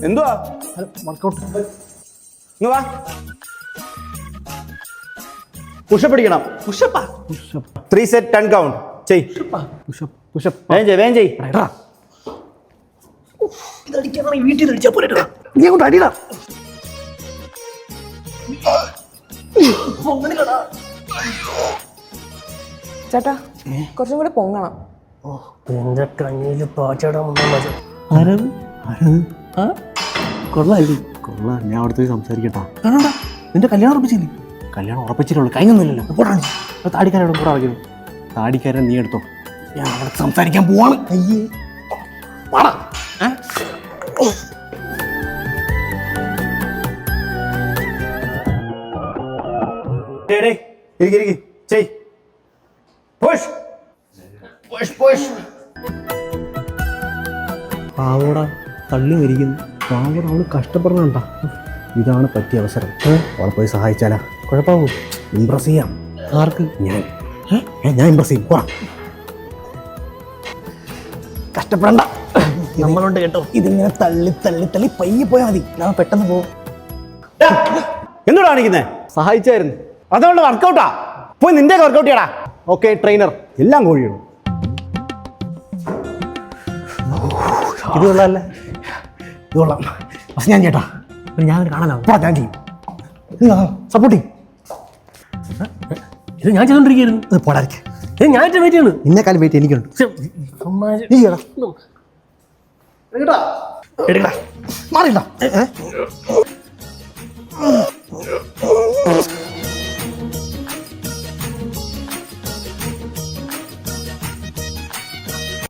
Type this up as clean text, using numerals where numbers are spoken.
എന്തുവാ പുഷപ്പ് അടിക്കണം. 3 set 10 count ചെയ്. വേഗം ചെയ്. ചേട്ടാ കുറച്ചും കൂടെ പൊങ്ങണം. എന്റെ കണ്ണില് പാച്ചടം കൊള്ളാം. ഞാൻ അവിടുത്തെ സംസാരിക്കട്ടാ. നിന്റെ കല്യാണം ഉറപ്പിച്ചില്ലേ? കല്യാണം ഉറപ്പിച്ചിട്ടുള്ളൂ, കഴിഞ്ഞൊന്നുമില്ലല്ലോ. താടിക്കാരോട് കൂടെ അടയ്ക്കുന്നു. താടിക്കാരൻ നീ എടുത്തോ, ഞാൻ അവിടെ സംസാരിക്കാൻ പോവാണ്. അയ്യേ പാടാ. പാവോടാ തള്ളി വരിക്കുന്നു. പാവോട അവള് കഷ്ടപ്പെടണണ്ട. ഇതാണ് പറ്റിയ അവസരം. അവളെ പോയി സഹായിച്ചാലാ കുഴപ്പമാവൂ. ഇംപ്രസ് ചെയ്യാം. ആർക്ക്? ഞാൻ ഇംപ്രസ് ചെയ്യും. പോടാ, കഷ്ടപ്പെടണ്ട, നമ്മളുണ്ട് കേട്ടോ. ഇതിങ്ങനെ തള്ളി തള്ളി തള്ളി പയ്യെ പോയാൽ മതി. ഞാൻ പെട്ടെന്ന് പോകും. എന്തുകൊണ്ടാ കാണിക്കുന്നേ? സഹായിച്ചായിരുന്നു, അതുകൊണ്ട് വർക്കൗട്ടാ. പോയി നിന്റെ വർക്കൗട്ട് ചെയ്യടാ. ഓക്കെ ട്രെയിനർ, എല്ലാം കോഴിയാണ്. ഇത് കൊള്ളാല്ലേ? ഇത് കൊള്ളാം. പക്ഷെ ഞാൻ ചേട്ടാ ഞാൻ കാണാനാവും. ഞാൻ ചെയ്യും. സപ്പോർട്ട് ചെയ്യും. ഇത് ഞാൻ ചെയ്തോണ്ടിരിക്കുന്നു. പോടാതിരിക്കെ. ഞാൻ വെയിറ്റ് ചെയ്യണം. നിന്നെക്കാളും വെയിറ്റ് എനിക്കുണ്ട്. നീ ചെയ്യടാ. എടുക്കടാ, മാറിയില്ല.